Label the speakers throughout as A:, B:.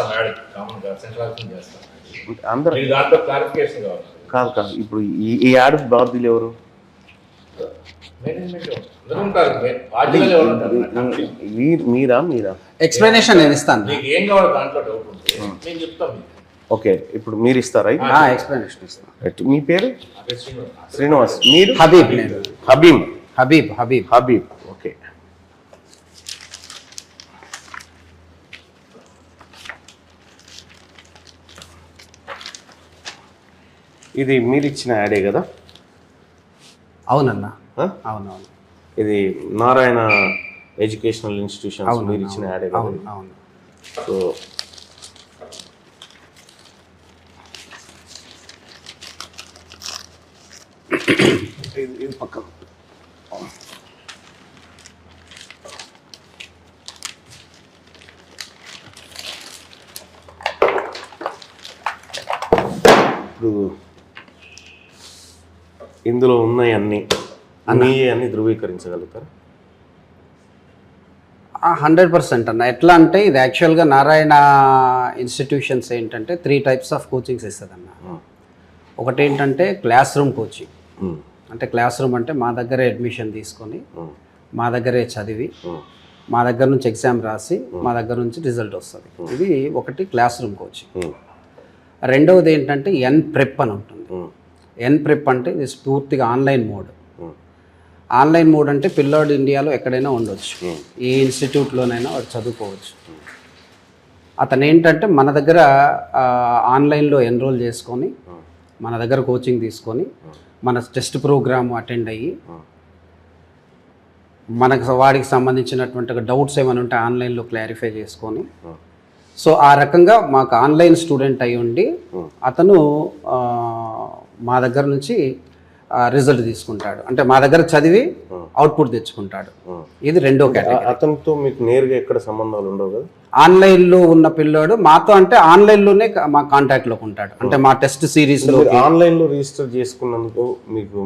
A: చేస్తాం యాడ్ కామన్గా సెంట్రల్ చేస్తాం
B: అందరూ
A: దాంట్లో క్లారిఫికేషన్ కావాలి.
B: కాదు ఇప్పుడు ఈ యాడ్ బాధ్యులు ఎవరు? మీరా
C: ఎక్స్ప్లెనేషన్ నేను ఇస్తాను.
A: ఏం కావాలి దాంట్లో డౌట్ ఉంటే నేను చెప్తాను.
B: ఓకే, ఇప్పుడు మీరు ఇస్తారా?
C: ఎక్స్ప్లెనేషన్ ఇస్తాను.
B: మీ పేరు? శ్రీనివాస్. మీరు?
C: హబీబ్.
B: హబీబ్. ఓకే, ఇది మీరు ఇచ్చిన యాడే కదా?
C: అవునన్నా, అవునవును.
B: ఇది నారాయణ ఎడ్యుకేషనల్ ఇన్స్టిట్యూషన్స్ మీరు ఇచ్చిన యాడే కదా?
C: అవును.
B: సో ఇది పక్కన ఇప్పుడు ఇందులో ఉన్నాయి అన్ని ధృవీకరించగలుగుతారు?
C: 100% అన్న. ఎట్లా అంటే ఇది యాక్చువల్గా నారాయణ ఇన్స్టిట్యూషన్స్ ఏంటంటే 3 types ఆఫ్ కోచింగ్స్ ఇస్తుందన్న. ఒకటి ఏంటంటే క్లాస్ రూమ్ కోచింగ్. అంటే క్లాస్ రూమ్ అంటే మా దగ్గరే అడ్మిషన్ తీసుకొని మా దగ్గరే చదివి మా దగ్గర నుంచి ఎగ్జామ్ రాసి మా దగ్గర నుంచి రిజల్ట్ వస్తుంది. ఇది ఒకటి క్లాస్ రూమ్ కోచింగ్. రెండవది ఏంటంటే ప్రెప్ అని ఉంటుంది. ప్రెప్ అంటే ఇది పూర్తిగా ఆన్లైన్ మోడ్. ఆన్లైన్ మోడ్ అంటే పిల్లోడు ఇండియాలో ఎక్కడైనా ఉండొచ్చు, ఏ ఇన్స్టిట్యూట్లోనైనా వాడు చదువుకోవచ్చు. అతను ఏంటంటే మన దగ్గర ఆన్లైన్లో ఎన్రోల్ చేసుకొని మన దగ్గర కోచింగ్ తీసుకొని మన టెస్ట్ ప్రోగ్రామ్ అటెండ్ అయ్యి మనకు వాడికి సంబంధించినటువంటి డౌట్స్ ఏమైనా ఉంటే ఆన్లైన్లో క్లారిఫై చేసుకొని, సో ఆ రకంగా మాకు ఆన్లైన్ స్టూడెంట్ అయి ఉండి అతను మా దగ్గర నుంచి రిజల్ట్ తీసుకుంటాడు. అంటే మా దగ్గర చదివి అవుట్పుట్ తెచ్చుకుంటాడు. ఇది రెండో కేటగిరీ.
B: అతనితో మీకు నేరుగా ఎక్కడ సంబంధాలు ఉండవు కదా?
C: ఆన్లైన్లో ఉన్న పిల్లోడు మాతో అంటే ఆన్లైన్లోనే మా కాంటాక్ట్లోకి ఉంటాడు. అంటే మా టెస్ట్ సిరీస్లో
B: ఆన్లైన్లో రిజిస్టర్ చేసుకున్నందుకు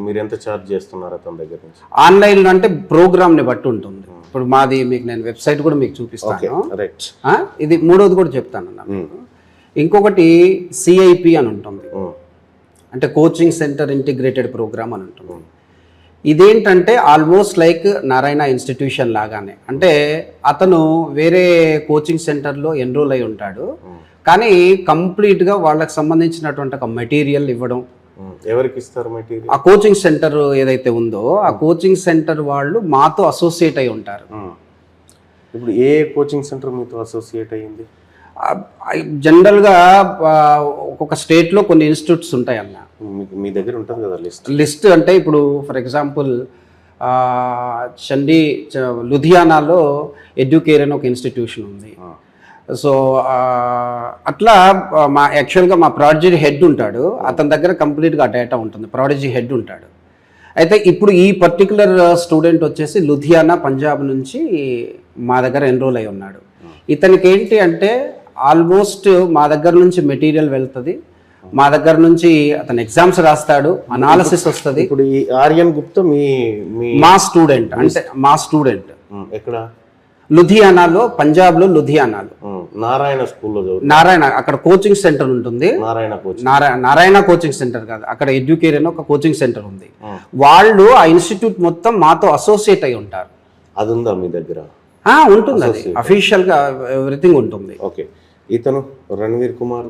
B: మీరు ఎంత ఛార్జ్ చేస్తున్నారు అతని దగ్గర నుంచి?
C: ఆన్లైన్లో అంటే ప్రోగ్రామ్ని బట్టి ఉంటుంది. ఇప్పుడు మాది మీకు నేను వెబ్సైట్ కూడా మీకు చూపిస్తాను. ఇది మూడోది కూడా చెప్తాను అన్న. ఇంకొకటి సిఐపి అని ఉంటుంది, అంటే కోచింగ్ సెంటర్ ఇంటిగ్రేటెడ్ ప్రోగ్రామ్ అని ఉంటుంది. ఇదేంటంటే ఆల్మోస్ట్ లైక్ నారాయణ ఇన్స్టిట్యూషన్ లాగానే. అంటే అతను వేరే కోచింగ్ సెంటర్లో ఎన్రోల్ అయి ఉంటాడు, కానీ కంప్లీట్గా వాళ్ళకి సంబంధించినటువంటి ఒక మెటీరియల్ ఇవ్వడం.
B: ఎవరికి ఇస్తారు మెటీరియల్?
C: ఆ కోచింగ్ సెంటర్ ఏదైతే ఉందో ఆ కోచింగ్ సెంటర్ వాళ్ళు మాతో అసోసియేట్ అయి ఉంటారు.
B: ఇప్పుడు ఏ కోచింగ్ సెంటర్ మీతో అసోసియేట్ అయ్యింది?
C: జనరల్గా ఒక్కొక్క స్టేట్లో కొన్ని ఇన్స్టిట్యూట్స్ ఉంటాయి అన్న.
B: మీ దగ్గర ఉంటుంది కదా
C: లిస్ట్? అంటే ఇప్పుడు ఫర్ ఎగ్జాంపుల్ లుధియానాలో ఎడ్యుకేర్ అని ఒక ఇన్స్టిట్యూషన్ ఉంది. సో అట్లా యాక్చువల్గా మా ప్రాడజీ హెడ్ ఉంటాడు, అతని దగ్గర కంప్లీట్గా డేటా ఉంటుంది, ప్రాడజీ హెడ్ ఉంటాడు. అయితే ఇప్పుడు ఈ పర్టికులర్ స్టూడెంట్ వచ్చేసి లుధియానా పంజాబ్ నుంచి మా దగ్గర ఎన్రోల్ అయి ఉన్నాడు. ఇతనికి ఏంటి అంటే ఆల్మోస్ట్ మా దగ్గర నుంచి మెటీరియల్ వెళ్తుంది, మా దగ్గర నుంచి అతను ఎగ్జామ్స్ రాస్తాడు, అనాలిసిస్ వస్తుంది.
B: ఇప్పుడు ఈ ఆర్యన్ గుప్తా
C: మా స్టూడెంట్. అంటే మా స్టూడెంట్
B: ఎక్కడ?
C: లుధియానాలో, పంజాబ్లో లుధియానాలో
B: నారాయణ స్కూల్లో.
C: నారాయణ అక్కడ కోచింగ్ సెంటర్ ఉంటుంది. నారాయణ కోచింగ్ సెంటర్ కాదు, అక్కడ ఎడ్యుకేర్ అని ఒక కోచింగ్ సెంటర్ ఉంది. వాళ్ళు ఆ ఇన్స్టిట్యూట్ మొత్తం మాతో అసోసియేట్ అయి ఉంటారు.
B: అది ఉందా మీ దగ్గర?
C: ఉంటుంది, అది అఫీషియల్ గా ఎవ్రీథింగ్ ఉంటుంది.
B: ఓకే, ఇతను రణవీర్ కుమార్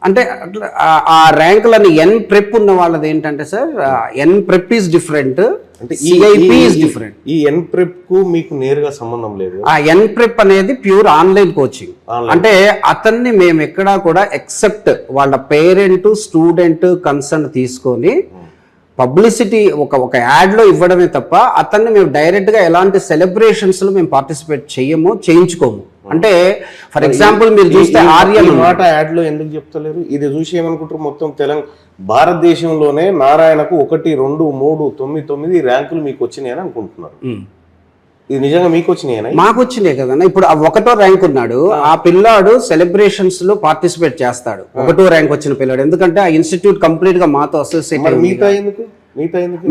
C: అంటే అట్లా ఆ ర్యాంకులని ప్రెప్ ఉన్న వాళ్ళది ఏంటంటే సార్, ప్రెప్ ఈజ్ డిఫరెంట్, అంటే సిఐపి ఈజ్ డిఫరెంట్.
B: ఈ ప్రెప్ కు మీకు నేరుగా సంబంధం లేదు.
C: ఆ ప్రెప్ అనేది ప్యూర్ ఆన్లైన్ కోచింగ్. అంటే అతన్ని మేము ఎక్కడా కూడా ఎక్సెప్ట్ వాళ్ళ పేరెంట్ స్టూడెంట్ కన్సర్న్ తీసుకొని పబ్లిసిటీ ఒక యాడ్లో ఇవ్వడమే తప్ప అతన్ని మేము డైరెక్ట్గా ఎలాంటి సెలబ్రేషన్స్లో మేము పార్టిసిపేట్ చేయించుకోము. అంటే ఫర్ ఎగ్జాంపుల్ మీరు చూస్తే ఆర్యన్
B: మాట యాడ్లో ఎందుకు చెప్తలేరు? ఇది చూసి ఏమనుకుంటారు, మొత్తం భారతదేశంలోనే నారాయణకు 1, 2, 3, 9, 9 ర్యాంకులు మీకు వచ్చినాయని అనుకుంటున్నారు. ఇది నిజంగా మీకు వచ్చినాయనా?
C: మాకు వచ్చినాయి కదన్నా. ఇప్పుడు 1వ ర్యాంక్ ఉన్నాడు, ఆ పిల్లాడు సెలబ్రేషన్స్ లో పార్టిసిపేట్ చేస్తాడు. 1వ ర్యాంక్ వచ్చిన పిల్లాడు, ఎందుకంటే ఆ ఇన్స్టిట్యూట్ కంప్లీట్ గా మాతో అసోసియేట్.
B: మిగతా ఎందుకు?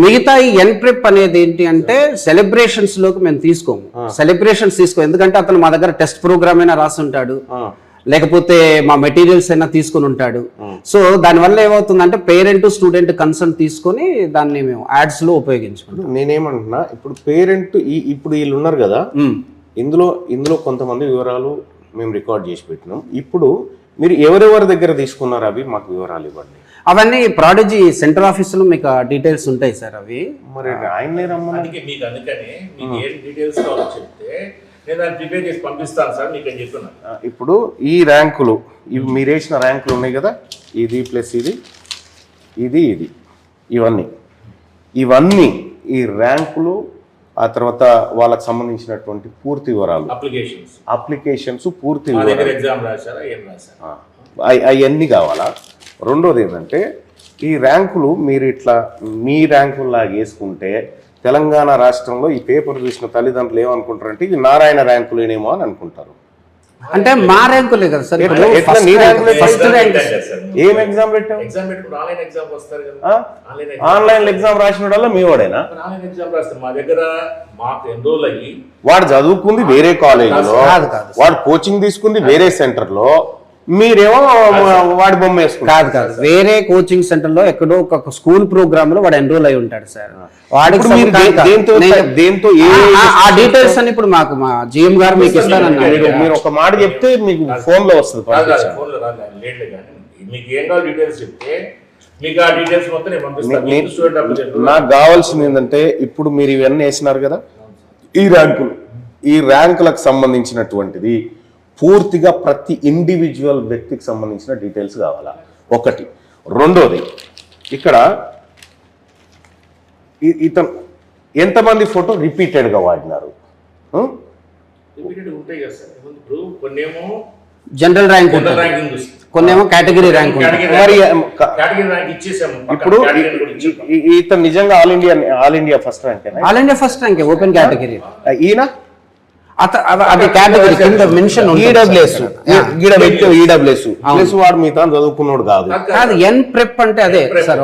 C: మిగతా ఈ ఎన్ప్రిప్ అనేది ఏంటి అంటే సెలబ్రేషన్స్ లోకి మేము తీసుకోము. సెలబ్రేషన్స్ ఎందుకంటే అతను మా దగ్గర టెస్ట్ ప్రోగ్రామ్ అయినా రాసి ఉంటాడు, లేకపోతే మా మెటీరియల్స్ అయినా తీసుకుని ఉంటాడు. సో దానివల్ల ఏమవుతుందంటే పేరెంట్ స్టూడెంట్ కన్సర్న్ తీసుకొని దాన్ని మేము యాడ్స్ లో ఉపయోగించుకుంటాం.
B: నేనేమంటున్నా, ఇప్పుడు పేరెంట్ ఇప్పుడు వీళ్ళు ఉన్నారు కదా, ఇందులో కొంతమంది వివరాలు మేము రికార్డ్ చేసి పెట్టినాం. ఇప్పుడు మీరు ఎవరెవరి దగ్గర తీసుకున్నారు అవి మాకు వివరాలు ఇవ్వండి.
C: అవన్నీ ప్రాడజీ సెంట్రల్ ఆఫీసులో మీకు డీటెయిల్స్ ఉంటాయి సార్. అవి
B: మరి ఆయన్నే రమ్మని
A: మీకు అందుకని మీకు ఏం డీటెయిల్స్ కావాలో చెప్తే నేను దాన్ని ప్రిపేర్ చేసి పంపిస్తాను సార్ మీకు అని చెప్తున్నాను.
B: ఇప్పుడు ఈ ర్యాంకులు ఇవి మీరు వేసిన ర్యాంకులు ఉన్నాయి కదా, ఇది ప్లస్ ఇది ఇవన్నీ ఈ ర్యాంకులు, ఆ తర్వాత వాళ్ళకి సంబంధించినటువంటి పూర్తి వివరాలు, అప్లికేషన్స్ పూర్తి అవన్నీ కావాలా. రెండోది ఏంటంటే ఈ ర్యాంకులు మీరు ఇట్లా మీ ర్యాంకుల్లాగా వేసుకుంటే తెలంగాణ రాష్ట్రంలో ఈ పేపర్ చూసిన తల్లిదండ్రులు ఏమనుకుంటారంటే ఇది నారాయణ ర్యాంకులేనేమో అని అనుకుంటారు.
C: అంటే మా ర్యాంకులే కదా సార్.
B: ఏం ఎగ్జామ్ పెట్టావు? ఆన్లైన్ ఎగ్జామ్ రాసిన వాళ్ళ మీ వాడేనా? వాడు చదువుకుంది వేరే కాలేజీలో, వాడు కోచింగ్ తీసుకుంది వేరే సెంటర్ లో, మీరేమో వాడి బొమ్మ వేసుకుంటారు.
C: కాదు వేరే కోచింగ్ సెంటర్ లో ఎక్కడో ఒక స్కూల్ ప్రోగ్రామ్ లో వాడు ఎన్రోల్ అయి ఉంటాడు సార్. వాడికి
B: దేంతో
C: ఆ డీటెయిల్స్ అని ఇప్పుడు మాకు మా జిఎం గారు మీకు ఇస్తానన్నారు.
B: మీరు ఒక మాట చెప్తే మీకు ఫోన్ లో వస్తుంది. నాకు కావాల్సింది ఏంటంటే ఇప్పుడు మీరు ఇవన్నీ వేసినారు కదా, ఈ ర్యాంకులకు సంబంధించినటువంటిది పూర్తిగా ప్రతి ఇండివిజువల్ వ్యక్తికి సంబంధించిన డీటెయిల్స్ కావాలా ఒకటి. రెండోది ఇక్కడ ఇతను ఎంతమంది ఫోటో రిపీటెడ్గా వాడినారు?
C: జనరల్ ర్యాంక్, కొన్నేమో కేటగిరీ ర్యాంక్.
B: మరి ఇప్పుడు ఇతను నిజంగా all India first rank
C: open category.
B: ఈయన
C: అది కేటగిరీ కింద మెన్షన్
B: ఈడబ్ల్యూఎస్ వాడు మిగతా చదువుకున్నాడు కాదు.
C: ఎన్ ప్రెప్ అంటే అదే సార్.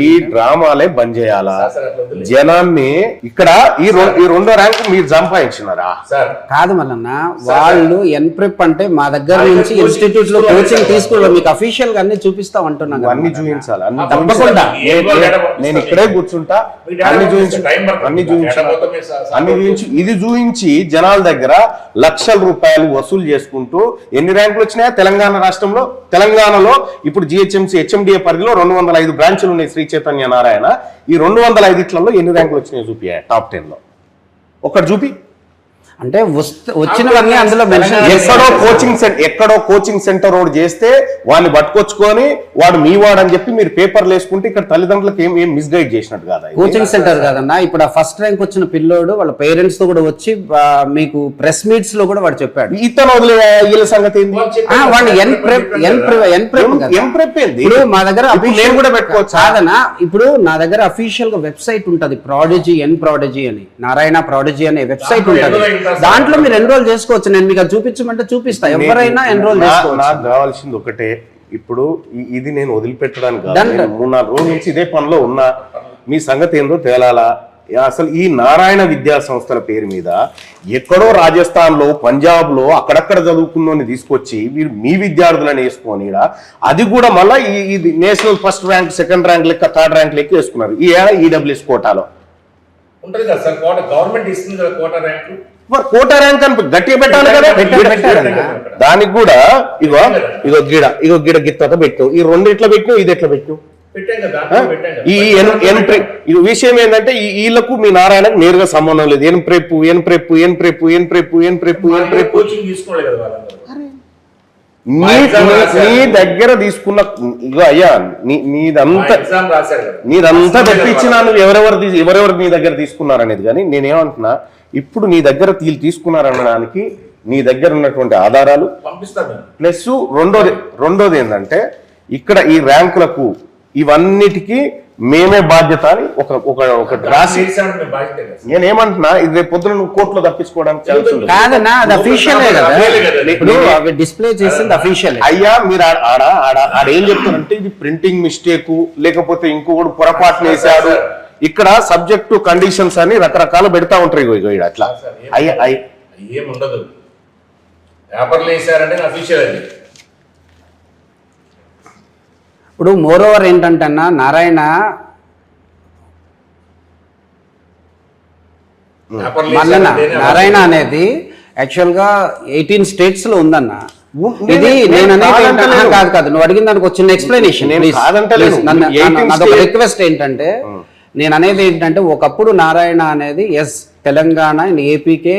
B: ఈ డ్రామాలే బంద్ చేయాలా జనాన్ని? ఇక్కడ ఈ రెండో ర్యాంక్ మీరు సంపాదించినారా?
C: కాదు మల్లన్న, వాళ్ళు ఎన్ ప్రెప్ అంటే మా దగ్గర నుంచి ఇన్స్టిట్యూట్ లో కోచింగ్ తీసుకున్నాం, మీకు అఫీషియల్ గా అన్ని చూపిస్తాం అంటున్నాను.
B: అన్ని చూపించాలి, అన్ని తప్పకుండా. నేను ఇక్కడే కూర్చుంటా, అన్ని చూపించి ఇది చూపించి జనాల దగ్గర లక్షల రూపాయలు వసూలు చేసుకుంటూ ఎన్ని ర్యాంకులు వచ్చినాయా తెలంగాణ రాష్ట్రంలో? తెలంగాణలో ఇప్పుడు జిహెచ్ఎంసీ హెచ్ఎండిఏ పరిధిలో 205 బ్రాంచులు ఉన్నాయి శ్రీ చైతన్య నారాయణ. ఈ 205 ఎన్ని ర్యాంకులు వచ్చినాయో చూపియా టాప్ 10 లో ఒకటి చూపి.
C: అంటే వచ్చినవన్నీ అందులో మెన్షన్.
B: ఎక్కడో కోచింగ్ సెంటర్ రోడ్ చేస్తే వాడిని పట్టుకొచ్చుకొని వాడు మీ వాడు అని చెప్పి మీరు పేపర్లు వేసుకుంటే ఇక్కడ తల్లిదండ్రులకు ఏం మిస్గైడ్ చేసినట్టు కాదా?
C: కోచింగ్ సెంటర్ కాదన్నా, ఇప్పుడు ఆ ఫస్ట్ ర్యాంక్ వచ్చిన పిల్లోడు వాళ్ళ పేరెంట్స్ తో కూడా వచ్చి మీకు ప్రెస్ మీట్స్ లో కూడా వాడు చెప్పాడు.
B: ఇతను వదిలే వీళ్ళ సంగతి ఏంది?
C: ఇప్పుడు మా దగ్గర
B: నేను కూడా పెట్టుకోవచ్చు
C: కాదన్నా. ఇప్పుడు నా దగ్గర అఫీషియల్ గా వెబ్సైట్ ఉంటది, ప్రాడజీ అని నారాయణ ప్రాడజీ అనే వెబ్సైట్ ఉంటది. దాంట్లో మీరు ఎన్రోల్ చేసుకోవచ్చు. నేను మీకు చూపించమంటే చూపిస్తా, ఎవరైనా ఎన్రోల్ చేసుకోవచ్చు.
B: నాకు కావాల్సింది ఒకటే, ఇప్పుడు ఇది నేను వదిలిపెట్టడానికి 3-4 రోజుల నుంచి ఇదే పనిలో ఉన్నా. మీ సంగతి ఏందో తేలాలా? అసలు ఈ నారాయణ విద్యా సంస్థల పేరు మీద ఎక్కడో రాజస్థాన్ లో పంజాబ్ లో అక్కడక్కడ చదువుకున్నోని తీసుకొచ్చి మీరు మీ విద్యార్థులను వేసుకొని అది కూడా మళ్ళీ ఇది national first rank, second rank లెక్క, థర్డ్ ర్యాంక్ లెక్క వేసుకున్నారు. ఈ ఈడబ్ల్యూఎస్ కోటాలో ఉంటుంది కదా సార్, గవర్నమెంట్ ఇస్తుంది కదా కోటా ర్యాంక్. కోటా ర్యాంక్ అని గట్టిగా పెట్టాలి కదా. దానికి కూడా ఇగో గిడ గిత్త పెట్టు, ఈ రెండు ఇట్లా పెట్టు, ఇది ఎట్లా పెట్టు. ఈ విషయం ఏంటంటే వీళ్ళకు మీ నారాయణకు నేరుగా సంబంధం లేదు. నీ దగ్గర తీసుకున్న అయ్యా నీదంతా తెప్పించినా నువ్వు ఎవరెవరు నీ దగ్గర తీసుకున్నారనేది. కానీ నేనేమంటున్నా, ఇప్పుడు నీ దగ్గర తీసుకున్నారనడానికి నీ దగ్గర ఉన్నటువంటి ఆధారాలు ప్లస్ రెండోది ఏంటంటే ఇక్కడ ఈ ర్యాంకులకు ఇవన్నిటికీ మేమే బాధ్యత అని ఒక రాసి
A: చేశాడు మేము బాధ్యత కదా సార్.
B: నేనేమంటున్నా ఇది రేపు పొద్దున నువ్వు కోర్టులో తప్పించుకోవడానికి ఛాన్స్ ఉంది.
C: కాదన్నా అది అఫీషియలే కదా,
A: అదే కదా.
C: ఇప్పుడు అవి డిస్ప్లే చేసింది అఫీషియల్.
B: అయ్యా మీరు ఆడ ఏం చెప్తారంటే ఇది ప్రింటింగ్ మిస్టేక్ లేకపోతే ఇంకొకటి పొరపాటు వేశాడు. ఇక్కడ సబ్జెక్టు కండిషన్స్ అని రకరకాలు పెడతా ఉంటారు. ఇగో ఈడ అట్లా అయ్యా
A: ఏముండదు, పేపర్లు వేసారంటే అఫీషియల్ అది.
C: ఇప్పుడు మోర్ ఓవర్ ఏంటంటే అన్న నారాయణ
A: పేపర్లు
C: మల్లన్న
A: వేసారంటేనే
C: నారాయణ అనేది యాక్చువల్గా 18 states లో ఉందన్న. ఇది నేను అనేది కాదు నువ్వు అడిగిన దానికి ఒక చిన్న ఎక్స్ప్లెనేషన్.
B: నేను కాదంటలేను.
C: అదొక రిక్వెస్ట్ ఏంటంటే నేను అనేది ఏంటంటే ఒకప్పుడు నారాయణ అనేది తెలంగాణ అండ్ ఏపీకే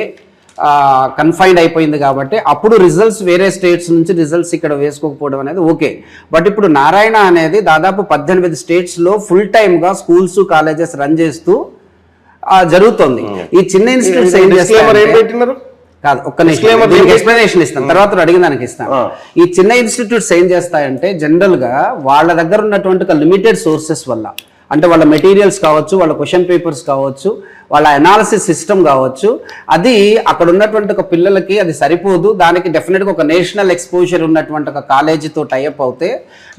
C: కన్ఫైన్డ్ అయిపోయింది కాబట్టి అప్పుడు రిజల్ట్స్ వేరే స్టేట్స్ నుంచి రిజల్ట్స్ ఇక్కడ వేసుకోకపోవడం అనేది ఓకే. బట్ ఇప్పుడు నారాయణ అనేది దాదాపు 18 స్టేట్స్లో ఫుల్ టైమ్గా స్కూల్స్ కాలేజెస్ రన్ చేస్తూ జరుగుతుంది. ఈ చిన్న ఇన్స్టిట్యూట్స్ ఏం చేస్తారు కాదు ఒక్క నిమిషం దీనికి ఎక్స్ప్లెనేషన్ ఇస్తాను, తర్వాత అడిగిన దానికి ఇస్తాను. ఈ చిన్న ఇన్స్టిట్యూట్స్ ఏం చేస్తాయంటే జనరల్ గా వాళ్ళ దగ్గర ఉన్నటువంటి లిమిటెడ్ సోర్సెస్ వల్ల, అంటే వాళ్ళ మెటీరియల్స్ కావచ్చు, వాళ్ళ క్వశ్చన్ పేపర్స్ కావచ్చు, వాళ్ళ అనాలిసిస్ సిస్టమ్ కావచ్చు, అది అక్కడ ఉన్నటువంటి ఒక పిల్లలకి అది సరిపోదు. దానికి డెఫినెట్గా ఒక నేషనల్ ఎక్స్పోజర్ ఉన్నటువంటి ఒక కాలేజీతో టైఅప్ అవుతే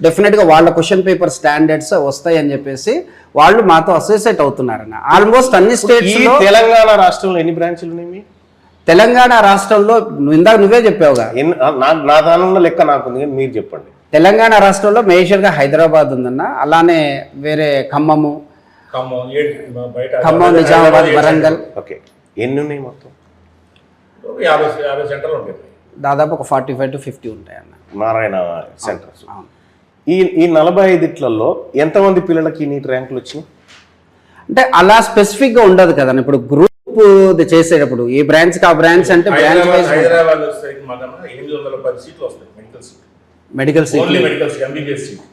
C: డెఫినెట్గా వాళ్ళ క్వశ్చన్ పేపర్ స్టాండర్డ్స్ వస్తాయి అని చెప్పేసి వాళ్ళు మాతో అసోసియేట్ అవుతున్నారన్న. ఆల్మోస్ట్ అన్ని స్టేట్స్.
B: తెలంగాణ రాష్ట్రంలో ఎన్ని బ్రాంచ్లు ఉన్నాయి?
C: తెలంగాణ రాష్ట్రంలో ఇందాక నువ్వే చెప్పావుగా,
B: నా దానిలో లెక్క నాకుంది కానీ మీరు చెప్పండి.
C: తెలంగాణ రాష్ట్రంలో మేజర్గా హైదరాబాద్ ఉందన్న, అలానే వేరే ఖమ్మం, నిజామాబాద్, వరంగల్.
B: ఓకే, ఎన్ని ఉన్నాయి మొత్తం?
A: 50 సెంటర్లు ఉంటాయి,
C: దాదాపు ఒక 45 to 50 ఉంటాయి అన్న
B: నారాయణ సెంటర్స్. ఈ 45లలో ఎంతమంది పిల్లలకి నీట్ ర్యాంకులు వచ్చినాయి?
C: అంటే అలా స్పెసిఫిక్ గా ఉండదు కదా. ఇప్పుడు గ్రూప్ చేసేటప్పుడు ఈ బ్రాంచ్ కి ఆ బ్రాంచ్ అంటే బ్రాంచ్ వైజ్.
A: హైదరాబాద్ వచ్చేసరికి మాత్రం 810 సీట్లు వస్తాయి medical seat. Only medicals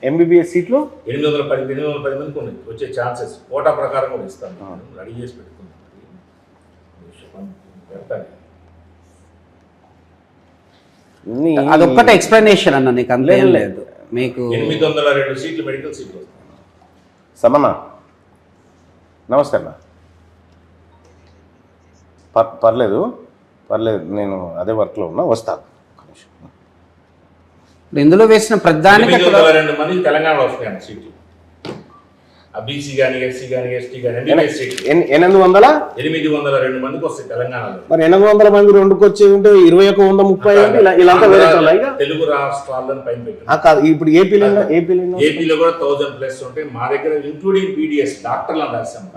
B: MBBS సీట్లు
A: 810 మందికి ఉన్నాయి వచ్చే ఛాన్సెస్. కోటా ప్రకారం కూడా ఇస్తాను, రెడీ చేసి పెట్టుకున్నాను.
C: అదొక్కటే ఎక్స్ప్లెనేషన్ అన్న, నీకు అంతేం లేదు. మీకు
A: 802 సీట్లు మెడికల్ సీట్లు వస్తాయి.
B: సమన్న నమస్తే అన్న. పర్లేదు నేను అదే వర్క్లో ఉన్నా, వస్తాను.
C: ఇందులో వేసిన ప్రధానికి
A: 802 మంది తెలంగాణలో వస్తాయి సీట్లు. బీసీ కానీ ఎస్సీ కానీ ఎస్టీ కానీ 802 మందికి వస్తాయి తెలంగాణలో.
B: మరి 800 మంది రెండుకి వచ్చేది ఉంటే 2130 ఇలా
A: తెలుగు రాష్ట్రాలను పైన పెట్టారు.
B: ఇప్పుడు ఏపీలో
A: కూడా 1000+ ఉంటాయి మా దగ్గర, ఇంక్లూడింగ్ పీడిఎస్ డాక్టర్లు రాసాము.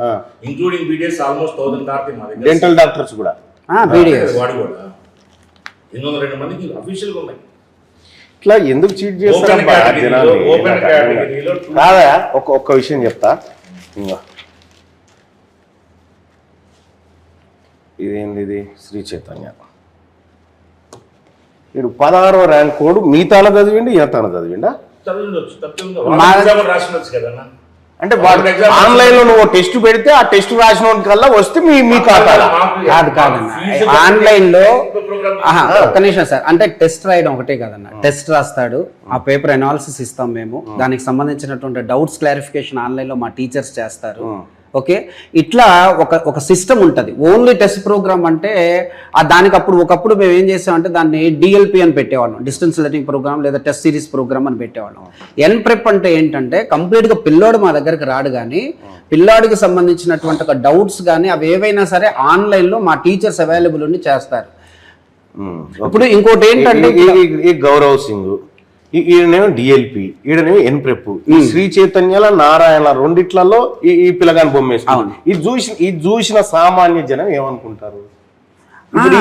A: ఇంక్లూడింగ్ పీడిఎస్ ఆల్మోస్ట్ 1000 దాటి మా దగ్గర.
B: డెంటల్ డాక్టర్స్ కూడా
A: వాడు కూడా 802 మందికి అఫీషియల్గా ఉన్నాయి.
B: ఇట్లా ఎందుకు చీట్ చేస్తారు కాదా? ఒక్క విషయం చెప్తా. ఇంకా ఇదేంది శ్రీ చైతన్య వీడు 16వ ర్యాంక్ కోడ్ మీ తాన చదివిండి ఏ తాన చదివిండా?
A: రాసినొచ్చు కదన్నా.
B: అంటే ఆన్లైన్ లో నువ్వు టెస్ట్ పెడితే ఆ టెస్ట్ రాసిన కల్లా వస్తే మీ ఖాతా
C: కాదన్న. ఆన్లైన్ లో ఒక్క నిమిషం సార్, అంటే టెస్ట్ రాయడం ఒకటే కదన్న. టెస్ట్ రాస్తాడు, ఆ పేపర్ అనాలిసిస్ ఇస్తాం మేము, దానికి సంబంధించినటువంటి డౌట్స్ క్లారిఫికేషన్ ఆన్లైన్ లో మా టీచర్స్ చేస్తారు. ఓకే, ఇట్లా ఒక సిస్టమ్ ఉంటుంది. ఓన్లీ టెస్ట్ ప్రోగ్రామ్ అంటే దానికి ఒకప్పుడు మేము ఏం చేసామంటే దాన్ని డిఎల్పి అని పెట్టేవాళ్ళం, డిస్టెన్స్ లెర్నింగ్ ప్రోగ్రామ్ లేదా టెస్ట్ సిరీస్ ప్రోగ్రామ్ అని పెట్టేవాళ్ళం. ఎన్ప్రెప్ అంటే ఏంటంటే కంప్లీట్గా పిల్లోడు మా దగ్గరికి రాడు, కానీ పిల్లాడికి సంబంధించినటువంటి ఒక డౌట్స్ కానీ అవి ఏవైనా సరే ఆన్లైన్లో మా టీచర్స్ అవైలబుల్ ఉండి చేస్తారు. ఇప్పుడు ఇంకోటి ఏంటంటే
B: ఈ గౌరవ్ సింగ్, ఈయనేమో డిఎల్పి, ఈడనేమో ఎన్ప్రెప్. ఈ శ్రీ చైతన్యాల నారాయణ రెండిట్లలో ఈ పిల్లగాని బొమ్మేస్తాను. ఇది చూసిన సామాన్య జనం ఏమనుకుంటారు? మీరు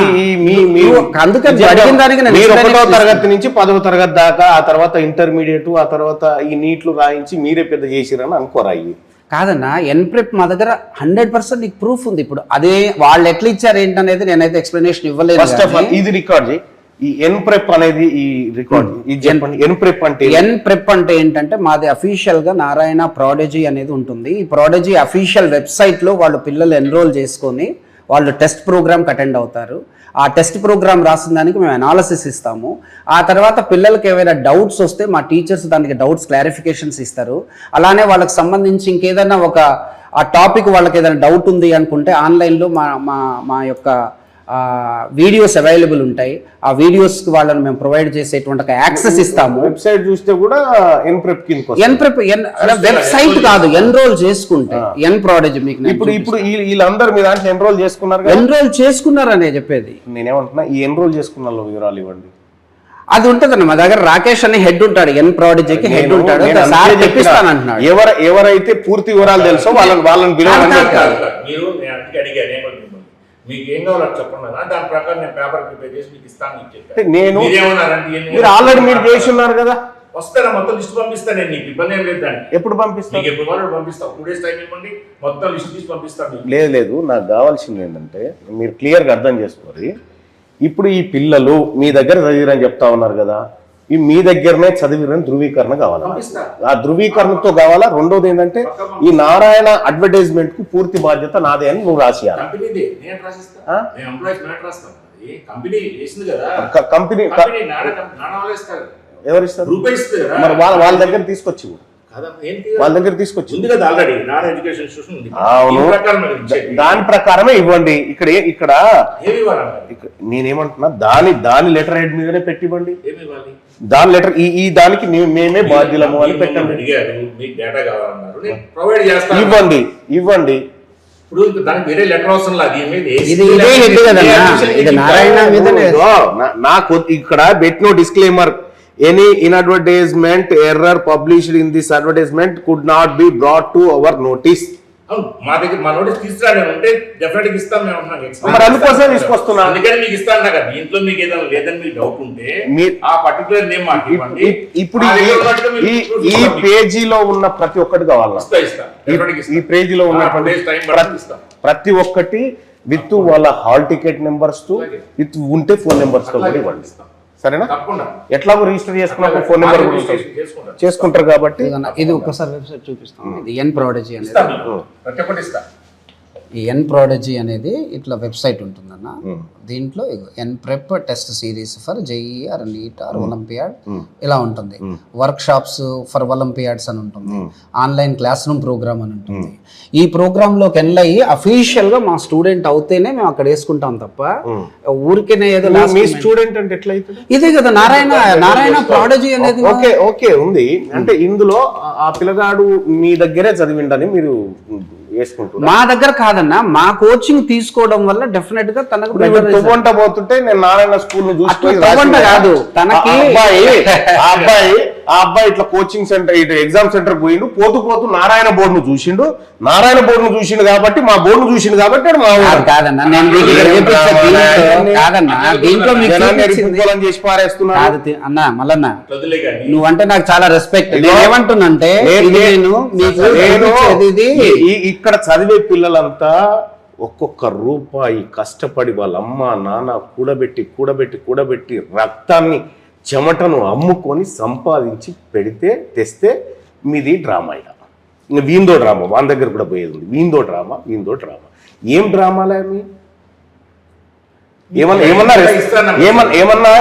B: 1వ తరగతి నుంచి 10వ తరగతి దాకా, ఆ తర్వాత ఇంటర్మీడియట్, ఆ తర్వాత ఈ నీట్లు రాయించి మీరే పెద్ద చేసిరని అనుకోరాయి
C: కాదన్నా. ఎన్ప్రెప్ మా దగ్గర 100% నీకు ప్రూఫ్ ఉంది. ఇప్పుడు అదే వాళ్ళు ఎట్లా ఇచ్చారు ఏంటనేది నేనైతే ఎక్స్ప్లెనేషన్ ఇవ్వలేదు.
B: ఫస్ట్ ఆఫ్ ఆల్ ఇది రికార్డ్ చేయి. ఈ ఎన్ప్రెప్ అనేది ఈ రికార్డ్ ఎన్ప్రెప్
C: అంటే ఏంటంటే మాది అఫీషియల్ గా నారాయణ ప్రాడజీ అనేది ఉంటుంది. ఈ ప్రాడజీ అఫీషియల్ వెబ్సైట్ లో వాళ్ళు పిల్లలు ఎన్రోల్ చేసుకొని వాళ్ళు టెస్ట్ ప్రోగ్రామ్కి అటెండ్ అవుతారు. ఆ టెస్ట్ ప్రోగ్రామ్ రాసిన దానికి మేము అనాలిసిస్ ఇస్తాము. ఆ తర్వాత పిల్లలకి ఏవైనా డౌట్స్ వస్తే మా టీచర్స్ దానికి డౌట్స్ క్లారిఫికేషన్స్ ఇస్తారు. అలానే వాళ్ళకి సంబంధించి ఇంకేదైనా ఆ టాపిక్ వాళ్ళకి ఏదైనా డౌట్ ఉంది అనుకుంటే ఆన్లైన్లో మా యొక్క వీడియోస్ అవైలబుల్ ఉంటాయి. ఆ వీడియోస్కి వాళ్ళని మేము ప్రొవైడ్ చేసేటువంటి ఒక యాక్సెస్ ఇస్తాము.
B: వెబ్సైట్ చూస్తే కూడా ఎన్ప్రెప్
C: వెబ్సైట్ కాదు, ఎన్రోల్ చేసుకుంటే N-Prodigy మీకు
B: ఇప్పుడు వీళ్ళందరూ మీ దాంట్లో ఎన్రోల్ చేసుకున్నారు,
C: ఎన్రోల్ చేసుకున్నారనే చెప్పేది.
B: నేనేమంటున్నా, ఈ ఎన్రోల్ చేసుకున్న వాళ్ళ వివరాలు ఇవ్వండి.
C: అది ఉంటదన్న మా దగ్గర. రాకేష్ అని హెడ్ ఉంటాడు, N-Prodigyకి హెడ్ ఉంటాడు. తెప్పిస్తానంటున్నాడు.
B: ఎవరైతే పూర్తి వివరాలు తెలుసో వాళ్ళని
A: మీకు ఏం కావాలో చెప్పండి, దాని ప్రకారం నేను పేపర్ ప్రిపేర్ చేసి మీకు ఇస్తాను.
B: మీరు ఆల్రెడీ మీరు చేసి ఉన్నారు కదా,
A: వస్తారా మొత్తం లిస్ట్ పంపిస్తాను నేను, నీకు ఇబ్బంది ఏం లేదు. దానికి
B: ఎప్పుడు పంపిస్తాను?
A: ఎప్పుడు వాళ్ళు పంపిస్తాను, 2 days టైం ఇవ్వండి, మొత్తం లిస్ట్ తీసి పంపిస్తాను.
B: లేదు నాకు కావాల్సింది ఏంటంటే మీరు క్లియర్గా అర్థం చేసుకోవాలి. ఇప్పుడు ఈ పిల్లలు మీ దగ్గర చదివిరని చెప్తా ఉన్నారు కదా, మీ దగ్గరనే చదివిరని ధృవీకరణ కావాలా? ఆ ధృవీకరణతో కావాలా? రెండోది ఏంటంటే ఈ నారాయణ అడ్వర్టైజ్మెంట్ కు పూర్తి బాధ్యత నాదే అని నువ్వు రాసియాలి. కంపెనీ ఎవరిస్తారు? మరి వాళ్ళ దగ్గర తీసుకొచ్చి అవును, దాని ప్రకారమే ఇవ్వండి. ఇక్కడ నేనేమంటున్నా, దాని లెటర్ హెడ్ మీదనే పెట్టి ఇవ్వండి. దాని లెటర్ ఈ దానికి మేమే బాధ్యులము అని పెట్టండి. ఇవ్వండి. నాకు ఇక్కడ పెట్టిన disclaimer, any inadvertisement error published in this advertisement could not be brought to our notice.
A: మా దగ్గర మా నోటీస్ తీసుకురాలంటే డెఫినెట్ గా ఇస్తాం.
B: మరి అందుకోసం తీసుకొస్తున్నా,
A: అందుకని మీకు ఇస్తాను కదా. దీంట్లో మీకు ఏదైనా లేదని మీకు డౌట్ ఉంటే ఆ పర్టికులర్ నేమ్ మాకు ఇవ్వండి.
B: ఇప్పుడు ఈ పేజీలో ఉన్న ప్రతి ఒక్కటి కావాలా? ఈ పేజీలో ఉన్న ప్రతి ఒక్కటి విత్ వాళ్ళ హాల్ టికెట్ నెంబర్స్ తో, విత్ ఉంటే ఫోన్ నెంబర్స్ తో కూడా ఇవ్వండి. సరేనా? ఎట్లాగో రిజిస్టర్ చేసుకున్న ఫోన్ నెంబర్ చేసుకుంటారు కాబట్టి
C: ఇది ఒక్కసారి వెబ్సైట్ చూపిస్తాం. ఇది N-Prodigy అనేది, ఈ N-Prodigy అనేది ఇట్లా వెబ్సైట్ ఉంటుందన్న. దీంట్లో N-Prep test series for JEE or NEET or olympiad ఇలా ఉంటుంది. వర్క్ షాప్స్ ఫర్ ఒలింపియాడ్స్ అని ఉంటుంది. ఆన్లైన్ క్లాస్ రూమ్ ప్రోగ్రామ్ అని ఉంటుంది. ఈ ప్రోగ్రామ్ లోకి ఎన్లయ్యి అఫీషియల్ గా మా స్టూడెంట్ అవుతేనే మేము అక్కడ వేసుకుంటాం తప్ప ఊరికేనే ఏదో
B: మీ స్టూడెంట్ అంటే ఎట్లా అవుతుంది?
C: ఇదే కదా నారాయణ Prodigy అనేది.
B: ఓకే ఉంది అంటే ఇందులో ఆ పిల్లగాడు మీ దగ్గరే చదివిండని మీరు
C: మా దగ్గర కాదన్నా, మా కోచింగ్ తీసుకోవడం వల్ల డెఫినెట్ గా తనకు
B: పోతుంటే నేను నారాయణ స్కూల్ ను చూసి
C: కాదు, తనకి
B: ఆ అబ్బాయి ఇట్లా కోచింగ్ సెంటర్ ఇటు ఎగ్జామ్ సెంటర్ పోయిండు, పోతూ నారాయణ బోర్డు ను చూసిండు కాబట్టి మా బోర్డు చూసిండు కాబట్టి
C: కాదన్నా, నేను
B: చేసి పారేస్తున్నా
C: అన్నా. మళ్ళన్నా నువ్వంటే నాకు చాలా రెస్పెక్ట్. నేనేమంటున్నంటే
B: ఇక్కడ చదివే పిల్లలంతా ఒక్కొక్క రూపాయి కష్టపడి వాళ్ళ అమ్మ నాన్న కూడబెట్టి రక్తాన్ని చెమటను అమ్ముకొని సంపాదించి తెస్తే మీది డ్రామా. ఇంకా వీందో డ్రామా వాళ్ళ దగ్గర కూడా పోయేది ఉంది. వీందో డ్రామా ఏం డ్రామాలే మీ?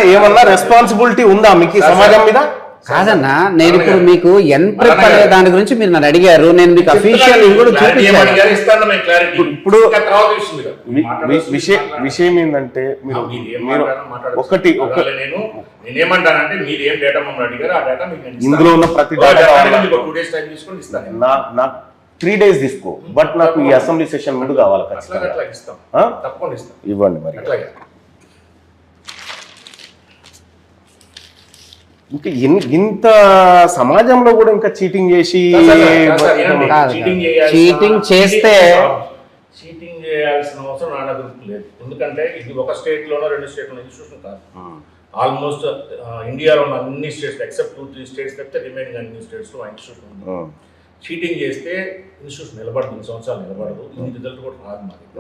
B: ఏమన్నా రెస్పాన్సిబిలిటీ ఉందా మీకు సమాజం మీద?
C: కాదన్నా, నేను ఇప్పుడు మీకు N-Prep అనే దాని గురించి మీరు నన్ను అడిగారు, నేను మీకు అఫీషియల్ కూడా చూపించాను.
B: ఇప్పుడు విషయం ఏంటంటే
A: నేనేమంటానంటే మీరు ఏం డేటా మమ్మల్ని అడిగారు, ఆ డేటా మీకు
B: ఇందులో ఉన్న ప్రతి డేటా
A: 2 days టైం తీసుకొని ఇస్తాను.
B: నాకు 3 days తీసుకో, బట్ నాకు ఈ అసెంబ్లీ సెషన్ ముందు కావాలి.
A: తప్పకుండా ఇస్తాం,
B: ఇవ్వండి. మరి ఇంకా ఇంత సమాజంలో కూడా ఇంకా చీటింగ్ చేసి
C: చీటింగ్ చేస్తే
A: చీటింగ్ చేయాల్సిన అవసరం నాకు లేదు. ఎందుకంటే ఇది ఒక స్టేట్ లోనో 2 స్టేట్ లో ఇన్స్టిట్యూషన్ కాదు. ఆల్మోస్ట్ ఇండియాలో ఉన్న అన్ని స్టేట్స్ ఎక్సెప్ట్ 2-3 స్టేట్స్ తప్పితే రిమైనింగ్ అన్ని స్టేట్స్ లో ఇన్స్టిట్యూషన్ ఉంది. చీటింగ్ చేస్తే ఇన్స్టిట్యూషన్ నిలబడదు, 2 సంవత్సరాలు నిలబడదు. ఈ రిజల్ట్ కూడా రాదు. మా దగ్గర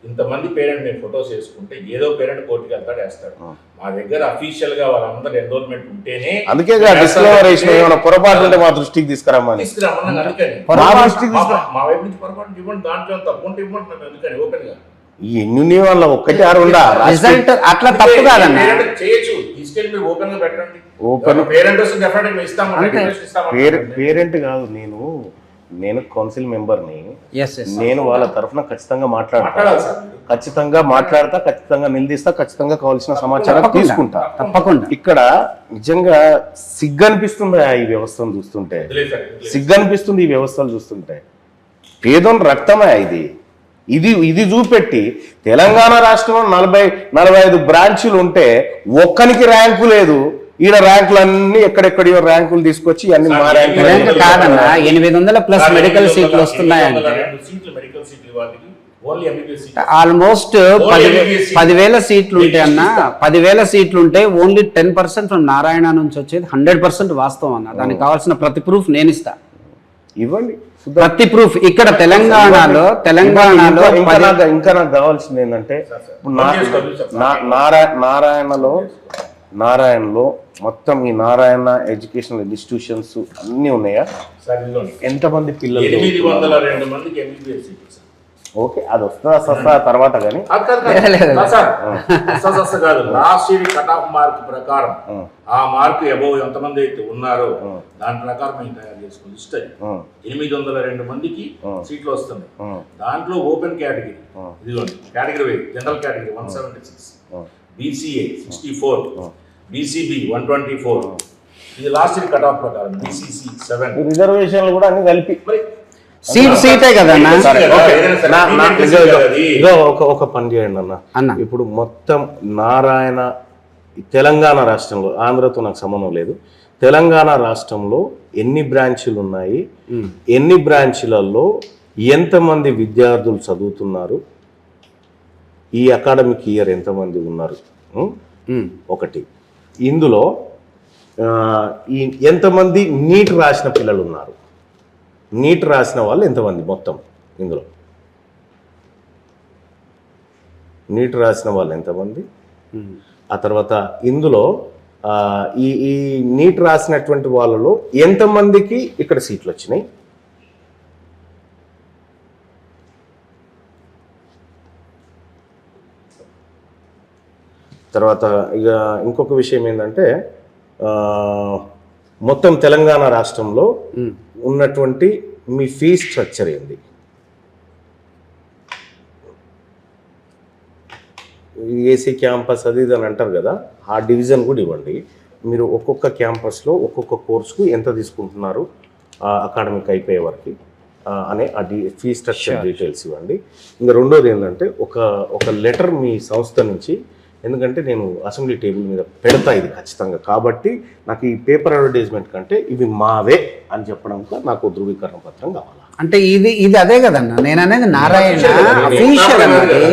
A: ఇంతమంది పేరెంట్ నేను ఫొటోస్ వేసుకుంటే ఏదో పేరెంట్ కోర్టుకి వెళ్తాడు, వేస్తాడు. మా దగ్గర అఫీషియల్ గా వాళ్ళందరూ ఎన్రోల్మెంట్ ఉంటేనే,
B: అందుకే పొరపాటు ఉంటే మా దృష్టికి తీసుకురామని.
A: అందుకని మా వైపు నుంచి పొరపాటు ఇవ్వండి, దాంట్లో తప్పుంటే ఇవ్వండి. ఎందుకని ఓపెన్ గా
B: ఈ ఎన్ని వాళ్ళ ఒక్కటి ఆరు ఉండా
C: రిజల్ట్ అట్లా తప్పు కాదన్న.
A: చేయొచ్చు, తీసుకెళ్ళి మీరు ఓపెన్ గా పెట్టండి.
B: ఓపెన్
A: పేరెంట్ వస్తే డెఫినెట్గా ఇస్తాము.
B: పేరెంట్ కాదు, నేను కౌన్సిల్ మెంబర్ని,
C: ఎస్ ఎస్
B: నేను వాళ్ళ తరఫున ఖచ్చితంగా మాట్లాడతా,
A: మాట్లాడాలి సార్.
B: ఖచ్చితంగా మాట్లాడతా, ఖచ్చితంగా నిలదీస్తా, ఖచ్చితంగా కావాల్సిన సమాచారం తీసుకుంటా.
C: తప్పకుండా.
B: ఇక్కడ నిజంగా సిగ్గు అనిపిస్తుంది ఈ వ్యవస్థను చూస్తుంటే, సిగ్గు అనిపిస్తుంది ఈ వ్యవస్థలు చూస్తుంటే. పేదోని రక్తమే ఇది చూపెట్టి తెలంగాణ రాష్ట్రంలో 40-45 బ్రాంచులు ఉంటే ఒక్కనికి ర్యాంకు లేదు. ఈడ ర్యాంకులన్నీ ఎక్కడెక్కడో ర్యాంకులు తీసుకొచ్చి అన్ని మా
C: ర్యాంకు కాదన్న, 800+ మెడికల్ సీట్లు వస్తున్నాయంటే ఆల్మోస్ట్ 10,000 సీట్లు ఉంటాయి అన్న. 10,000 సీట్లు ఉంటే ఓన్లీ 10% ఫ్రమ్ నారాయణ నుంచి వచ్చేది 100% వాస్తవం అన్న. దానికి కావాల్సిన ప్రతి ప్రూఫ్ నేను ఇస్తా.
B: ఇవ్వండి
C: ప్రతి ప్రూఫ్. ఇక్కడ తెలంగాణలో
B: ఇంకా నాకు కావాల్సింది ఏంటంటే నారాయణలో మొత్తం ఈ నారాయణ ఎడ్యుకేషనల్ ఇన్స్టిట్యూషన్స్ అన్ని ఉన్నాయా? ఎంతమంది పిల్లలు?
A: 802 మందికి MBBS సీట్లు.
B: ఓకే, అది వస్తుందా తర్వాత కానీ
A: కాదు. Last year cut off mark ప్రకారం ఆ మార్క్ అబోవ్ ఎంతమంది అయితే ఉన్నారో దాని ప్రకారం మేము తయారు చేసుకుని లిస్ట్ అది 802 మందికి సీట్లు వస్తున్నాయి. దాంట్లో ఓపెన్ కేటగిరీ ఇదిగోండి, category wise general category 176, BCA 64, BCB 124. ఇది లాస్ట్ ఇయర్ కట్ ఆఫ్ ప్రకారం. BCC 7.
B: రిజర్వేషన్లు కూడా అన్ని కలిపి
C: సీటే కదన్నా.
B: ఒక పని చేయండి అన్న. ఇప్పుడు మొత్తం నారాయణ తెలంగాణ రాష్ట్రంలో, ఆంధ్రతో నాకు సంబంధం లేదు, తెలంగాణ రాష్ట్రంలో ఎన్ని బ్రాంచీలు ఉన్నాయి, ఎన్ని బ్రాంచీలలో ఎంతమంది విద్యార్థులు చదువుతున్నారు, ఈ అకాడమిక్ ఇయర్ ఎంతమంది ఉన్నారు ఒకటి. ఇందులో ఎంతమంది నీట్ రాసిన పిల్లలు ఉన్నారు, నీట్ రాసిన వాళ్ళు ఎంతమంది మొత్తం, ఇందులో నీట్ రాసిన వాళ్ళు ఎంతమంది, ఆ తర్వాత ఇందులో ఈ నీట్ రాసినటువంటి వాళ్ళలో ఎంతమందికి ఇక్కడ సీట్లు వచ్చినాయి, తర్వాత ఇక ఇంకొక విషయం ఏంటంటే మొత్తం తెలంగాణ రాష్ట్రంలో ఉన్నటువంటి మీ ఫీజ్ స్ట్రక్చర్ ఏంది, ఏసీ క్యాంపస్ అది ఇది అని అంటారు కదా, ఆ డివిజన్ కూడా ఇవ్వండి. మీరు ఒక్కొక్క క్యాంపస్లో ఒక్కొక్క కోర్సుకు ఎంత తీసుకుంటున్నారు అకాడమిక్ అయిపోయే వరకు అనే ఆ ఫీ స్ట్రక్చర్ డీటెయిల్స్ ఇవ్వండి. ఇంకా రెండోది ఏంటంటే ఒక లెటర్ మీ సంస్థ నుంచి, ఎందుకంటే నేను అసెంబ్లీ టేబుల్ మీద పెడతా ఇది ఖచ్చితంగా, కాబట్టి నాకు ఈ పేపర్ అడ్వర్టైజ్మెంట్ కంటే ఇవి మావే అని చెప్పడంతో నాకు ధృవీకరణ పత్రం కావాలి.
C: అంటే ఇది అదే కదన్నా నేను అనేది. నారాయణ అఫీషియల్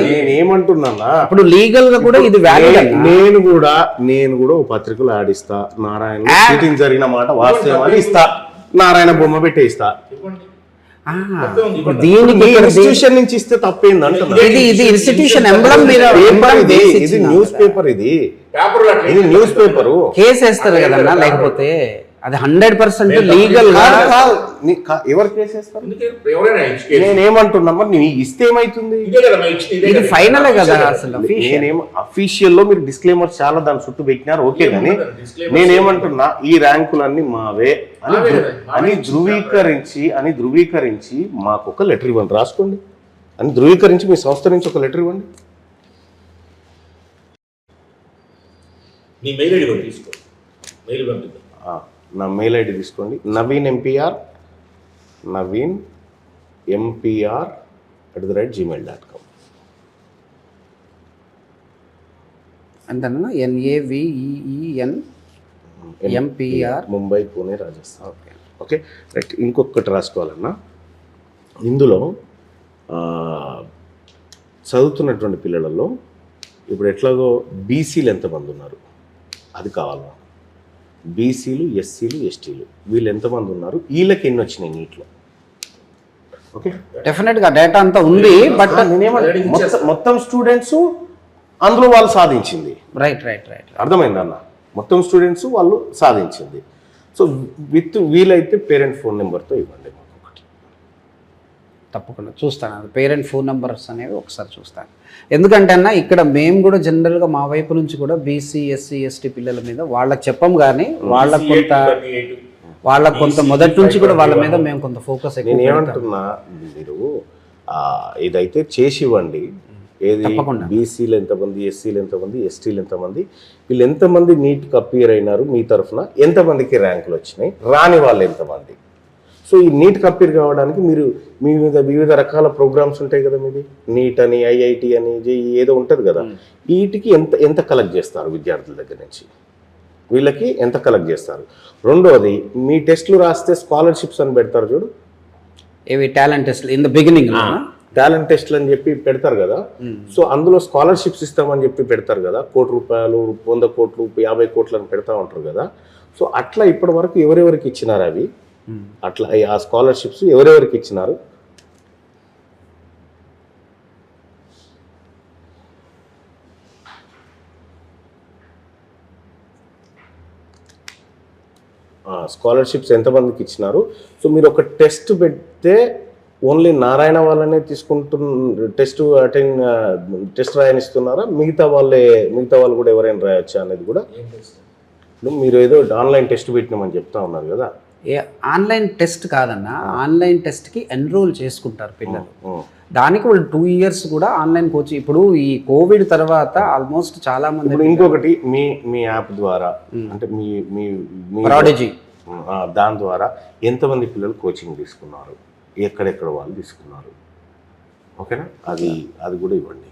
B: నేనేమంటున్నా,
C: ఇప్పుడు లీగల్ గా కూడా ఇది వ్యాలిడ్.
B: నేను కూడా ఓ పత్రికలు ఆడిస్తా, నారాయణ చీటింగ్ జరిగిన మాట వాస్తవాన్ని ఇస్తా, నారాయణ బొమ్మ పెట్టే ఇస్తా.
C: దీనికి
B: ఇన్స్టిట్యూషన్ నుంచి ఇస్తే తప్పేంది?
C: ఇది ఇన్స్టిట్యూషన్ ఎంబ్లమ్ మీద
B: ఇది న్యూస్ పేపర్, ఇది న్యూస్ పేపర్.
C: కేసు వేస్తారు కదన్నా, లేకపోతే అది 100% లీగల్ గా.
B: ఎవరు కేసు వేస్తారు? నేనేమంటున్నా, నీ ఇస్తే ఏమైతుంది?
C: ఇది ఫైనల్ కదా అసలు.
B: నేనేమో అఫీషియల్ లో మీరు డిస్క్లైమర్ చాలా దాని చుట్టూ పెట్టినారు, ఓకే, కానీ నేనేమంటున్నా ఈ ర్యాంకులన్నీ మావే అని ధృవీకరించి మాకు ఒక లెటర్ ఇవ్వండి, రాసుకోండి అని ధృవీకరించి మీ సంస్థ నుంచి ఒక లెటర్ ఇవ్వండి. నా మెయిల్ ఐడి తీసుకోండి, naveenmpr@gmail.com.
C: అంతేనా? NAVEENMPR
B: Mumbai, Pune, Rajasthan. Okay right. ఇంకొకటి రాసుకోవాలన్నా, ఇందులో చదువుతున్నటువంటి పిల్లలలో ఇప్పుడు ఎట్లాగో బీసీలు ఎంతమంది ఉన్నారు అది కావాలన్నా, బీసీలు, ఎస్సీలు, ఎస్టీలు వీళ్ళు ఎంతమంది ఉన్నారు, వీళ్ళకి ఎన్ని వచ్చినాయి నీట్లో. ఓకే,
C: డెఫినెట్ గా డేటా అంతా ఉంది. బట్
B: మొత్తం స్టూడెంట్స్ అందులో వాళ్ళు సాధించింది.
C: రైట్
B: అర్థమైంది అన్న, మొత్తం స్టూడెంట్స్ వాళ్ళు సాధించింది. సో వీలైతే పేరెంట్ ఫోన్ నెంబర్తో ఇవ్వండి మాకు ఒకటి.
C: తప్పకుండా చూస్తాను. అది పేరెంట్ ఫోన్ నెంబర్స్ అనేవి ఒకసారి చూస్తాను. ఎందుకంటే అన్న ఇక్కడ మేము కూడా జనరల్గా మా వైపు నుంచి కూడా బీసీ ఎస్సీ ఎస్టీ పిల్లల మీద వాళ్ళకి చెప్పం, కానీ వాళ్ళకు కొంత మొదటి నుంచి కూడా వాళ్ళ మీద మేము కొంత ఫోకస్
B: నేను ఏమంటున్నా, మీరు ఇదైతే చేసి ఇవ్వండి. ఏది బీసీలు ఎంతమంది, ఎస్సీలు ఎంతమంది, ఎస్టీలు ఎంతమంది, వీళ్ళు ఎంతమంది నీట్కి అపియర్ అయినారు మీ తరఫున, ఎంతమందికి ర్యాంకులు వచ్చినాయి, రాని వాళ్ళు ఎంతమంది. సో ఈ నీట్కి అపియర్ కావడానికి మీరు మీ మీద వివిధ రకాల ప్రోగ్రామ్స్ ఉంటాయి కదా, మీది నీట్ అని, ఐఐటి అని, జేఈ ఏదో ఉంటుంది కదా, వీటికి ఎంత కలెక్ట్ చేస్తారు విద్యార్థుల దగ్గర నుంచి, వీళ్ళకి ఎంత కలెక్ట్ చేస్తారు? రెండోది, మీ టెస్టులు రాస్తే స్కాలర్షిప్స్ అని పెడతారు చూడు,
C: ఏవి talent test in the beginning
B: talent టెస్ట్లు అని చెప్పి పెడతారు కదా. సో అందులో స్కాలర్షిప్స్ ఇస్తామని చెప్పి పెడతారు కదా, ₹1,00,00,000, 100 కోట్లు, 50 కోట్లు అని పెడతా ఉంటారు కదా. సో అట్లా ఇప్పటి వరకు ఎవరెవరికి ఇచ్చినారు అవి, అట్లా ఆ స్కాలర్షిప్స్ ఎవరెవరికి ఇచ్చినారు? స్కాలర్షిప్స్ ఎంతమందికి ఇచ్చినారు? సో మీరు ఒక టెస్ట్ పెడితే ఓన్లీ నారాయణ వాళ్ళనే టెస్ట్ రాయనిస్తున్నారా, మిగతా వాళ్ళు కూడా ఎవరైనా రాయొచ్చా అనేది కూడా? మీరు ఏదో ఆన్లైన్ టెస్ట్ పెట్టినామని చెప్తా ఉన్నారు కదా.
C: ఆన్లైన్ టెస్ట్ కాదన్న, ఆన్లైన్ టెస్ట్కి ఎన్రోల్ చేసుకుంటారు పిల్లలు. దానికి వాళ్ళు 2 years కూడా ఆన్లైన్ కోచింగ్. ఇప్పుడు ఈ కోవిడ్ తర్వాత ఆల్మోస్ట్ చాలా మంది.
B: ఇంకొకటి, మీ యాప్ ద్వారా అంటే మీ
C: ప్రాడజీ,
B: దాని ద్వారా ఎంతమంది పిల్లలు కోచింగ్ తీసుకున్నారు, ఎక్కడెక్కడ వాళ్ళు తీసుకున్నారు, ఓకేనా? అది కూడా ఇవ్వండి.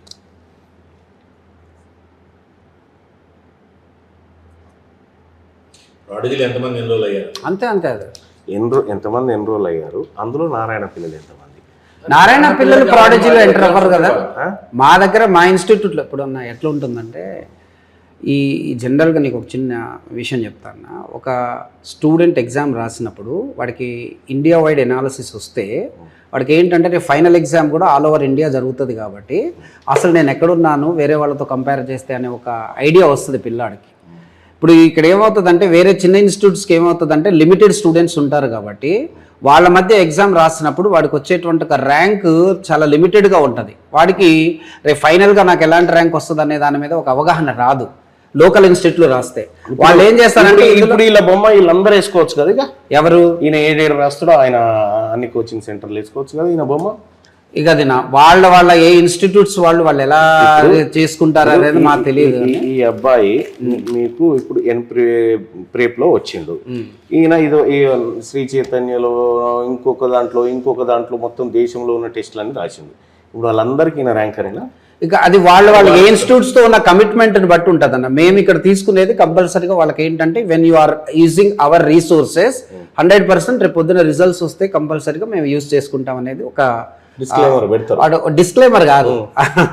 A: ప్రాడజీలు ఎంతమంది ఎన్రోల్ అయ్యారు?
C: అంతే అదే
B: ఎంతమంది ఎన్రోల్ అయ్యారు, అందులో నారాయణ పిల్లలు ఎంతమంది?
C: నారాయణ పిల్లలు ప్రాడజీలో ఎంటర్ అవ్వరు కదా. మా దగ్గర మా ఇన్స్టిట్యూట్లో ఇప్పుడు ఎట్లా ఉంటుందంటే, ఈ జనరల్గా నీకు ఒక చిన్న విషయం చెప్తాను. ఒక స్టూడెంట్ ఎగ్జామ్ రాసినప్పుడు వాడికి ఇండియా వైడ్ ఎనాలిసిస్ వస్తే వాడికి ఏంటంటే ఫైనల్ ఎగ్జామ్ కూడా ఆల్ ఓవర్ ఇండియా జరుగుతుంది కాబట్టి అసలు నేను ఎక్కడున్నాను వేరే వాళ్ళతో కంపేర్ చేస్తే అనే ఒక ఐడియా వస్తుంది పిల్లాడికి. ఇప్పుడు ఇక్కడ ఏమవుతుందంటే వేరే చిన్న ఇన్స్టిట్యూట్స్కి ఏమవుతుందంటే లిమిటెడ్ స్టూడెంట్స్ ఉంటారు కాబట్టి వాళ్ళ మధ్య ఎగ్జామ్ రాసినప్పుడు వాడికి వచ్చేటువంటి ఒక ర్యాంక్ చాలా లిమిటెడ్గా ఉంటుంది. వాడికి రేపు ఫైనల్గా నాకు ఎలాంటి ర్యాంక్ వస్తుంది అనే దాని మీద ఒక అవగాహన రాదు. లోకల్ ఇన్స్టిట్యూట్లో రాస్తే వాళ్ళు ఏం చేస్తారంటే
B: ఇప్పుడు వీళ్ళ బొమ్మ వీళ్ళందరూ వేసుకోవచ్చు కదా. ఇక
C: ఎవరు
B: ఈయన ఏడేడు రాస్తాడో ఆయన అన్ని కోచింగ్ సెంటర్లు వేసుకోవచ్చు కదా ఈయన బొమ్మ.
C: ఇక అది వాళ్ళ ఏ ఇన్స్టిట్యూట్స్ వాళ్ళు ఎలా చేసుకుంటారు అనేది మాకు తెలియదు.
B: ఈ అబ్బాయి మీకు ఇప్పుడు ప్రేప్లో వచ్చిండు, ఈయన ఇదో శ్రీ చైతన్యలో ఇంకొక దాంట్లో మొత్తం దేశంలో ఉన్న టెస్టులన్నీ రాసిండు. ఇప్పుడు వాళ్ళందరికీ ఈయన ర్యాంకరేనా?
C: ఇక అది వాళ్ళ ఏ ఇన్స్టిట్యూట్స్తో ఉన్న కమిట్మెంట్ని బట్టి ఉంటుంది అన్న. మేము ఇక్కడ తీసుకునేది కంపల్సరీగా వాళ్ళకి ఏంటంటే when you are using our resources 100% రేపు పొద్దున రిజల్ట్స్ వస్తే కంపల్సరీగా మేము యూజ్ చేసుకుంటాం అనేది ఒక డిస్క్లైమర్ కాదు,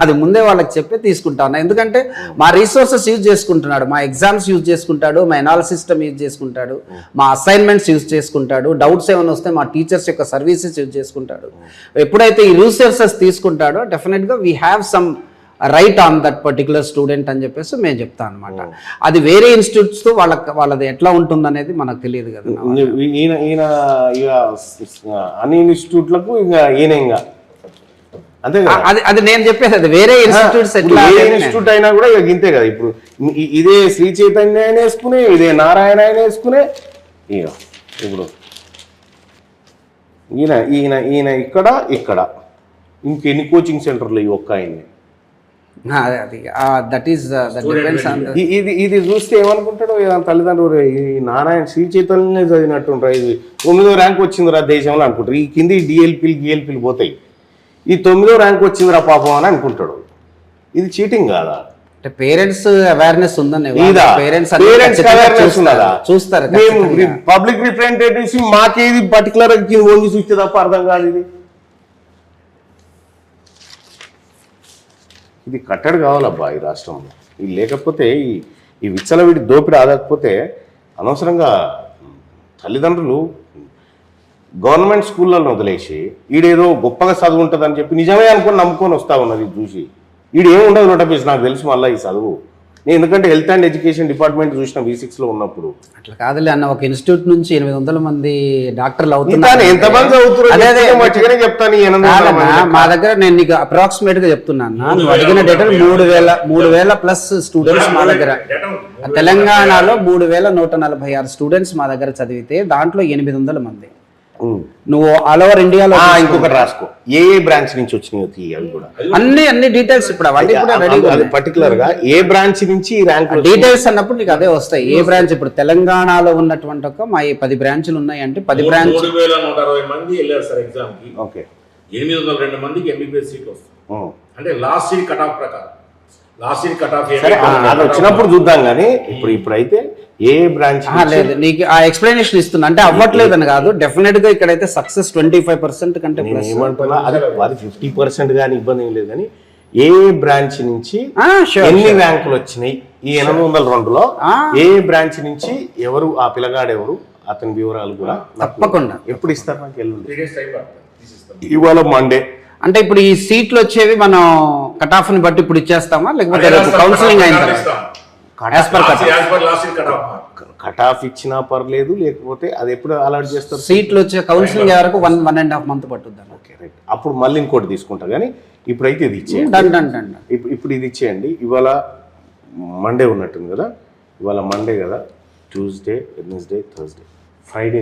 C: అది ముందే వాళ్ళకి చెప్పి తీసుకుంటాను. ఎందుకంటే మా రీసోర్సెస్ యూజ్ చేసుకుంటున్నాడు, మా ఎగ్జామ్స్ యూజ్ చేసుకుంటాడు, మా ఎనాలిసిస్ సిస్టమ్ యూజ్ చేసుకుంటాడు, మా అసైన్మెంట్స్ యూజ్ చేసుకుంటాడు, డౌట్స్ ఏమైనా వస్తే మా టీచర్స్ యొక్క సర్వీసెస్ యూజ్ చేసుకుంటాడు. ఎప్పుడైతే ఈ రీసోర్సెస్ తీసుకుంటాడో డెఫినెట్గా we have some right on that particular student అని చెప్పేసి మేము చెప్తాం అనమాట. అది వేరే ఇన్స్టిట్యూట్స్తో వాళ్ళది ఎట్లా ఉంటుంది అనేది మనకు తెలియదు కదా.
B: ఈయన అన్ని ఇన్స్టిట్యూట్లకు ఈయన అంతే
C: అది నేను చెప్పేది. అది వేరే ఇన్స్టిట్యూట్స్ ఎట్లా
B: ఇన్స్టిట్యూట్ అయినా కూడా ఇక ఇంతే కదా. ఇప్పుడు ఇదే శ్రీ చైతన్య ఆయన వేసుకునే, ఇదే నారాయణ ఆయన వేసుకునే, ఇప్పుడు ఈయన ఇక్కడ ఇంకెన్ని కోచింగ్ సెంటర్లు ఈ ఒక్క ఆయన్ని. ఇది చూస్తే ఏమనుకుంటాడు తల్లిదండ్రులు, ఈ నారాయణ శ్రీ చైతన్య చదివినట్టుంటారు, ఇది 9వ ర్యాంక్ వచ్చిందిరా దేశంలో అనుకుంటారు. ఈ కింది డిఎల్పీలు పోతాయి, ఈ 9వ ర్యాంక్ వచ్చిందిరా పాపం అని అనుకుంటాడు. ఇది చీటింగ్ కాదా?
C: అంటే పేరెంట్స్ అవేర్నెస్ ఉందని చూస్తారు.
B: పబ్లిక్ రిప్రజెంటేటివ్స్ మాకేది పర్టికులర్ వంగి చూస్తే తప్ప అర్థం కాదు. ఇది కట్టడి కావాలబ్బా ఈ రాష్ట్రంలో. ఇది లేకపోతే ఈ విచ్చలవిడి దోపిడి ఆదకపోతే అనవసరంగా తల్లిదండ్రులు గవర్నమెంట్ స్కూళ్ళను వదిలేసి ఈడేదో గొప్పగా చదువు ఉంటుందని చెప్పి నిజమే అనుకుని నమ్ముకొని వస్తా ఉన్నది చూసి. ఈడేముండదు నోటపేసి నాకు తెలుసు మళ్ళీ ఈ చదువు నేను ఎందుకంటే హెల్త్ అండ్ ఎడ్యుకేషన్ డిపార్ట్మెంట్ చూసిన V6 లో ఉన్నప్పుడు
C: అట్లా కాదులే అన్న, ఒక ఇన్స్టిట్యూట్ నుంచి 800 మంది డాక్టర్లు
B: ఇంత
C: అవుతున్నారు.
B: ఎంతమంది
C: అదే అదే
B: అవుతున్నారు మంచిగానే చెప్తాను ఈ 800
C: కాదన్నా,
B: మంది.
C: మా దగ్గర నేను నీకు అప్రాక్సిమేట్ గా చెప్తున్నాను, నువ్వు అడిగిన డేటా 3000 ప్లస్ స్టూడెంట్స్ మా దగ్గర, తెలంగాణలో 3146 స్టూడెంట్స్ మా దగ్గర చదివితే దాంట్లో 800 మంది. నువ్వు ఆల్ ఓవర్ ఇండియాలో
B: ఇంకొకటి రాసుకో, ఏ బ్రాంచ్ నుంచి వచ్చినాయి అవి కూడా
C: అన్ని డీటెయిల్స్ ఇప్పుడు అవన్నీ కూడా రెడీగా
B: అది పర్టికులర్ గా ఏ బ్రాంచ్ నుంచి ఈ ర్యాంక్
C: డీటెయిల్స్ అన్నప్పుడు నీకు అదే వస్తాయి. ఏ బ్రాంచ్ ఇప్పుడు తెలంగాణలో ఉన్నటువంటి ఒక మా 10 బ్రాంచ్లు ఉన్నాయి అంటే 10 బ్రాంచ్
A: 3160 మంది వెళ్ళారు సార్ ఎగ్జామ్ కి.
B: ఓకే
A: 802 మందికి MBBS సీట్లు వస్తాయి. అంటే లాస్ట్ సీట్ కట్ ఆఫ్ ప్రకారం, లాస్ట్ సీట్ కట్ ఆఫ్
B: సరే అది వచ్చినప్పుడు చూద్దాం కానీ ఇప్పుడైతే ఏ బ్రాంచ్
C: లేదు నీకు ఆ ఎక్స్ప్లెనేషన్ ఇస్తున్నా, అంటే అవ్వట్లేదని కాదు, డెఫినెట్ గా ఇక్కడైతే సక్సెస్ 25% కంటే ప్లస్.
B: ఏమంటున్నా అది 50% కానీ ఇబ్బంది ఏం లేదు కానీ ఏ బ్రాంచ్ నుంచి ఎన్ని ర్యాంకులు వచ్చినాయి ఈ 802లో ఏ బ్రాంచ్ నుంచి ఎవరు ఆ పిల్లగాడు ఎవరు అతని వివరాలు కూడా
C: తప్పకుండా
B: ఎప్పుడు ఇస్తారు నాకు ఎల్లుండి
A: 3 days టైం పడుతుంది.
B: ఇవాళ మండే.
C: అంటే ఇప్పుడు ఈ సీట్లు వచ్చేవి మనం కట్ ఆఫ్ ని బట్టి ఇప్పుడు ఇచ్చేస్తామా, లేకపోతే రేపు కౌన్సిలింగ్ అయిన తర్వాత as per cut
A: last seat cut off
B: cut off ఇచ్చినా పర్లేదు, లేకపోతే అది ఎప్పుడు అలాట్ చేస్తారు
C: సీట్లు వచ్చే కౌన్సిలింగ్ వరకు 1.5 month పట్టుద్ది.
B: ఓకే రైట్, అప్పుడు మళ్ళీ ఇంకోటి తీసుకుంటా కానీ ఇప్పుడైతే ఇది ఇచ్చేయండి.
C: Done done done.
B: ఇప్పుడు ఇది ఇచ్చేయండి. ఇవాళ మండే ఉన్నట్టుంది కదా, ఇవాళ మండే కదా, ట్యూస్డే, వెడ్నెస్డే, థర్స్డే, ఫ్రైడే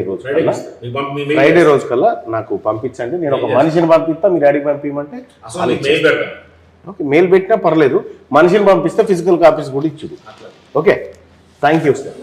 B: రోజు కల్లా నాకు పంపించండి. నేను ఒక మనిషిని పంపిస్తా, మీరు అడిగి పంపించమంటే ఓకే, మెయిల్ పెట్టినా పర్లేదు, మనిషిని పంపిస్తే ఫిజికల్ కాపీస్ కూడా ఇచ్చుడు. Okay, thank you sir.